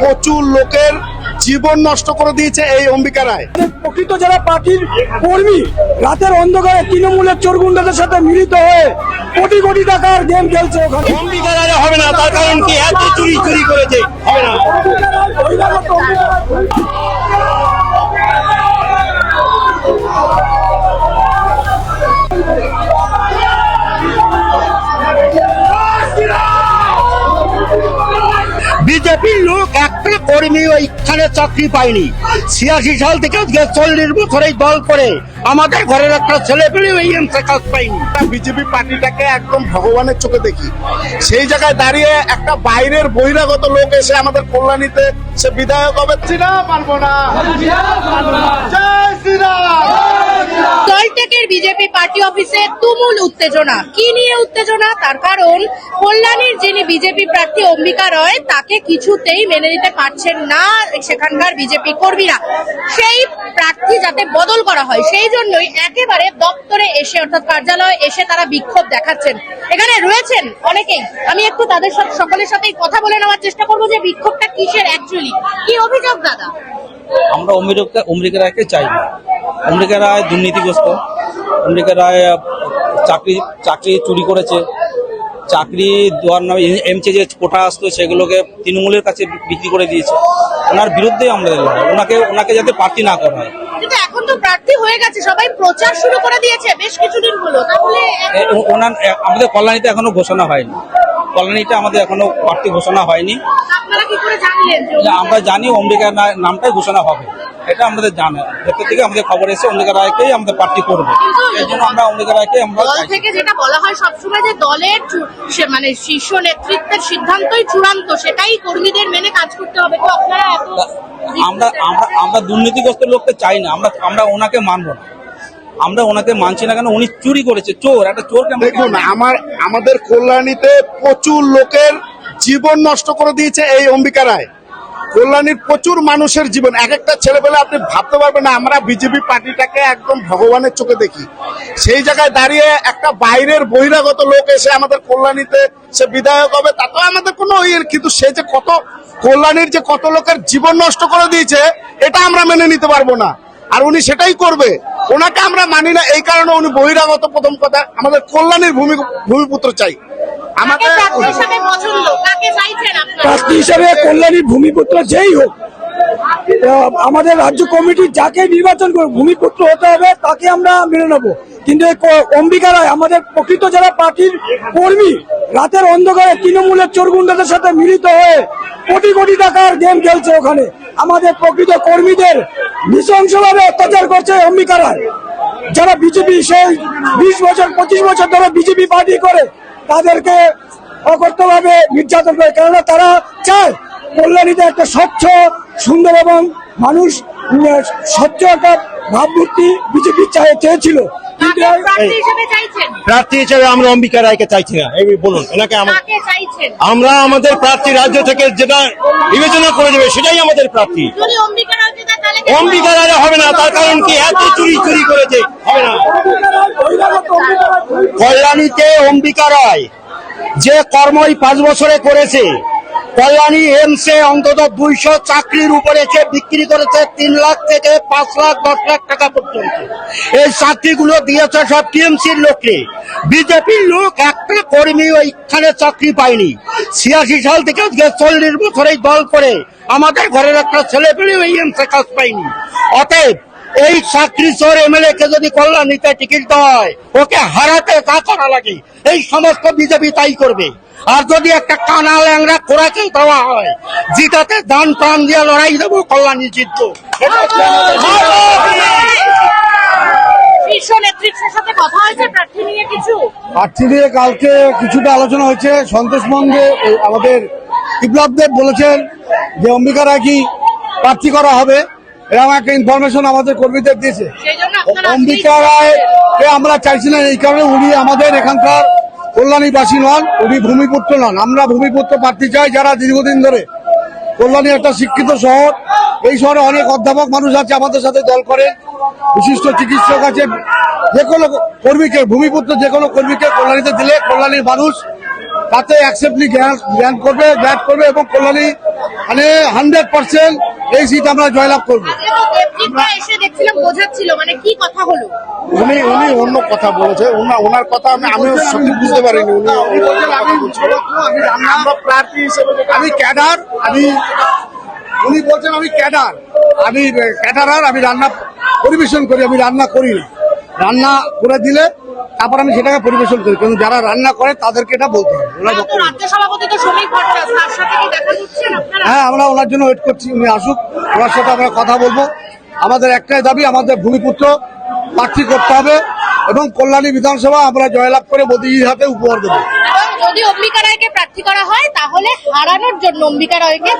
প্রচুর লোকের জীবন নষ্ট করে দিয়েছে এই অম্বিকা রায়। প্রকৃত যারা পার্টির কর্মী রাতের অন্ধকারে তৃণমূলের চোরগুন্ডাদের সাথে মিলিত হয়ে কোটি কোটি টাকার গেম খেলছে ওখানে। অম্বিকা রায় হবে না, তার কারণ কি? এত চুরি করেছে, হবে না। বিজেপির লোক একটা কর্মী ওইখানে চাকরি পায়নি। 86 সাল থেকে 40 বছর এই দল করে আমাদের ঘরের একটা ছেলে পেলে ওই এমসে কাজ পায়নি। বিজেপি পার্টিটাকে একদম ভগবানের চোখে দেখি। সেই জায়গায় দাঁড়িয়ে একটা বাইরের বহিরাগত লোক এসে আমাদের কল্যাণীতে সে বিধায়ক হবে, পারবো না। জয় শ্রীরাম। জলটেকের বিজেপি পার্টি অফিসে তুমুল উত্তেজনা। কি নিয়ে উত্তেজনা? তার কারণ কল্যাণীর যিনি বিজেপি প্রার্থী অম্বিকা রায়, তাকে কিছুতেই মেনে নিতে পারছেন না সেখানকার বিজেপি কর্মীরা। সেই প্রার্থী যাতে বদল করা হয় সেই জন্যই একেবারে দপ্তরে এসে, অর্থাৎ কার্যালয়ে এসে তারা বিক্ষোভ দেখাচ্ছেন। এখানে রয়েছেন অনেকেই, আমি একটু তাদের সাথে সকলের সাথেই কথা বলে নেওয়ার চেষ্টা করবো যে বিক্ষোভটা কিসের, অ্যাকচুয়ালি কি অভিযোগ দাদা? আমরা অম্বিকা রায়কে চাই না। অম্বিকা রায় দুর্নীতিগ্রস্ত। অম্বিকা রায় চাকরি চুরি করেছে। চাকরি দেওয়ার নামে এমসে যে কোটা আসতো সেগুলোকে তৃণমূলের কাছে বিক্রি করে দিয়েছে। ওনার বিরুদ্ধে আমাদের লড়াই। ওনাকে যাতে প্রার্থী না করা হয়। কিন্তু এখন তো প্রার্থী হয়ে গেছে, সবাই প্রচার শুরু করে দিয়েছে বেশ কিছুদিন হলো, তাহলে আমাদের কল্যাণীতে এখনো ঘোষণা হয়নি। কল্যাণীতে আমাদের এখনো প্রার্থী ঘোষণা হয়নি। আপনারা কি করে জানলেন? আমরা জানি অম্বিকা রায় নামটাই ঘোষণা হবে, এটা আমাদের জানা। ভেতর থেকে আমাদের খবর এসে অম্বিকা রায়কেই আমাদের প্রার্থী করবে। এই জন্য আমরা অম্বিকা রায়কে দল থেকে যেটা বলা হয় সবসময় যে দলের মানে শীর্ষ নেতৃত্বের সিদ্ধান্তই চূড়ান্ত, সেটাই কর্মীদের মেনে কাজ করতে হবে। তো আপনারা আমরা দুর্নীতিগ্রস্ত লোককে চাই না। আমরা ওনাকে মানবো না। আমরা ওনাকে মানছি না কেন? উনি চুরি করেছে, চোর। একটা চোরকে দেখুন, আমাদের কল্যাণীতে প্রচুর লোকের জীবন নষ্ট করে দিয়েছে এই অম্বিকা রায়। কল্যাণীর প্রচুর মানুষের জীবন, এক একটা ছেলেবেলা আপনি ভাবতে পারবেন না। আমরা বিজেপি পার্টিটাকে একদম ভগবানের চোখে দেখি। সেই জায়গায় দাঁড়িয়ে একটা বাইরের বহিরাগত লোক এসে আমাদের কল্যাণীতে সে বিধায়ক হবে, তাতেও আমাদের কোনো কিন্তু সে যে কত কল্যাণীর যে কত লোকের জীবন নষ্ট করে দিয়েছে এটা আমরা মেনে নিতে পারবো না। আর উনি সেটাই করবে, ওনাকে আমরা মানি না। এই কারণে উনি বহিরাগত। প্রথম কথা, আমাদের কল্যাণীর ভূমিপুত্র চাই। আমাদের প্রার্থী হিসাবে কল্যাণীর ভূমিপুত্র যেই হোক, আমাদের রাজ্য কমিটি যাকে নির্বাচন করে ভূমিপুত্র হতে হবে তাকে আমরা মেনে নেবো। কিন্তু অম্বিকা রায় আমাদের প্রকৃত যারা পার্টির কর্মী রাতের অন্ধকারে তৃণমূলের চোরগুন্ডাদের সাথে মিলিত হয়ে কোটি কোটি টাকার গেম খেলছে ওখানে। আমাদের প্রকৃত কর্মীদের নৃশংসভাবে অত্যাচার করছে অম্বিকা রায়। যারা বিজেপি সেই 20 বছর 25 বছর ধরে বিজেপি পার্টি করে তাদেরকে অকর্তভাবে নির্যাতন করে। কেননা তারা চায় কল্যাণীতে একটা স্বচ্ছ, সুন্দর এবং মানুষ স্বচ্ছ একটা ভাবমূর্তি বিজেপি চেয়েছিল। প্রার্থী হিসেবে আমরা অম্বিকা রায়কে চাইছি না। এই বলুন, এনাকে আমরা আমাদের প্রার্থী রাজ্য থেকে যেটা বিবেচনা করে দেবে সেটাই আমাদের প্রার্থী। অম্বিকা রায় হবে না, তার কারণ কি? এত চুরি করেছে, হবে না। কল্যাণীতে অম্বিকা রায় যে কর্মই 5 বছরে করেছে, কল্যাণী এমসে অন্তত 200 চাকরির উপরে সে বিক্রি করেছে 3 লাখ থেকে 5 লাখ 10 লাখ টাকা পর্যন্ত। এই চাকরিগুলো দিয়েছে সব টিএমসির লোককে। বিজেপির লোক একটা কর্মী ওইখানে চাকরি পায়নি। 86 সাল থেকে 40 বছর এই দল করে আমাদের ঘরের একটা ছেলে পেলে ওই এমসে কাজ পায়নি। অতএব এই চাকরি চোর এমএলএ কে যদি কল্যাণীতে টিকিট দেওয়া হয়, ওকে হারাতে যা করা লাগে এই সমস্ত বিজেপি তাই করবে। আর যদি একটা কানা ল্যাংরা কোরাকে দেওয়া হয়, জিতাতে দান প্রাণ দিয়ে লড়াই দেবো, কল্যাণী জিতবো। প্রার্থী নিয়ে কালকে কিছুটা আলোচনা হয়েছে। সন্তোষ মঙ্গে আমাদের বিপ্লব দেব বলেছেন যে অম্বিকা রায় কি প্রার্থী করা হবে, এরকম একটা ইনফরমেশন আমাদের কর্মীদের দিয়েছে। অম্বিকা রায়কে আমরা চাইছি না, এই কারণে উনি আমাদের এখানকার কল্যাণীবাসী নন, উনি ভূমিপুত্র নন। আমরা ভূমিপুত্র প্রার্থী চাই যারা দীর্ঘদিন ধরে। কল্যাণী একটা শিক্ষিত শহর, এই শহরে অনেক অধ্যাপক মানুষ আছে আমাদের সাথে দল করে, বিশিষ্ট চিকিৎসক আছে। যে কোনো কর্মীকে, ভূমিপুত্র যে কোনো কর্মীকে কল্যাণীতে দিলে কল্যাণীর মানুষ তাতে অ্যাকসেপ্টলি গ্র্যান্ট করবে এবং কল্যাণী মানে 100% এই সিট আমরা জয়লাভ করবো। আজকে তো দেবজিৎ রায় এসে দেখছিলাম বোঝাচ্ছিল, মানে কি কথা হলো? উনি অন্য কথা বলেছে, ওনার কথা আমিও সত্যি বুঝতে পারিনি। আমরা প্রার্থী হিসেবে আমি ক্যাডার, উনি বলছেন আমি ক্যাডার, আমি ক্যাডারার, আমি রান্না পরিবেশন করি, আমি রান্না করি না। রান্না করে দিলে তারপর আমি সেটাকে পরিবেশন করি, কিন্তু যারা রান্না করে তাদেরকে এটা বলতে হবে। তো রাজ্য সভাপতি তো শ্রমিক ভট্টাচ, তার সাথে কি দেখা করছেন আপনারা? হ্যাঁ, আমরা ওনার জন্য ওয়েট করছি, উনি আসুক, ওনার সাথে আমরা কথা বলবো। আমাদের একটাই দাবি, আমাদের ভূমিপুত্র প্রার্থী করতে হবে এবং কল্যাণী বিধানসভা আমরা জয়লাভ করে মোদীজির হাতে উপহার দেবো। যদি অম্বিকা রায়কে প্রার্থী করা হয় তাহলে হারানোর জন্য অম্বিকা রায়কে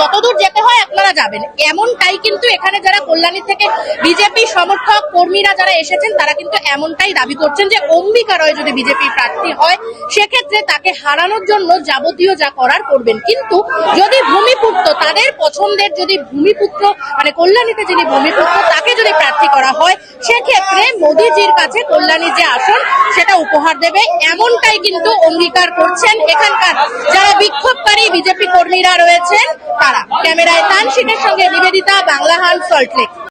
যতদূর যেতে হয় আপনারা যাবেন, এমনটাই কিন্তু এখানে যারা কল্যাণী থেকে বিজেপি সমর্থক কর্মীরা যারা এসেছেন তারা কিন্তু এমনটাই দাবি করছেন যে অম্বিকা রায় যদি বিজেপি প্রার্থী হয় সেক্ষেত্রে তাকে হারানোর জন্য যাবতীয় যা করার করবেন। কিন্তু যদি ভূমিপুত্র, তাদের পছন্দের যদি ভূমিপুত্র মানে কল্যাণীতে যিনি ভূমিপুত্র তাকে যদি প্রার্থী করা হয় সেক্ষেত্রে মোদীজির কাছে কল্যাণীর যে আসন সেটা উপহার দেবে, এমনটাই কিন্তু অঙ্গীকার করছেন এখানকার যারা বিক্ষোভকারী বিজেপি কর্মীরা রয়েছেন তারা। ক্যামেরায় তানসিনের সঙ্গে নিবেদিতা, বাংলাহান, সল্টলেক।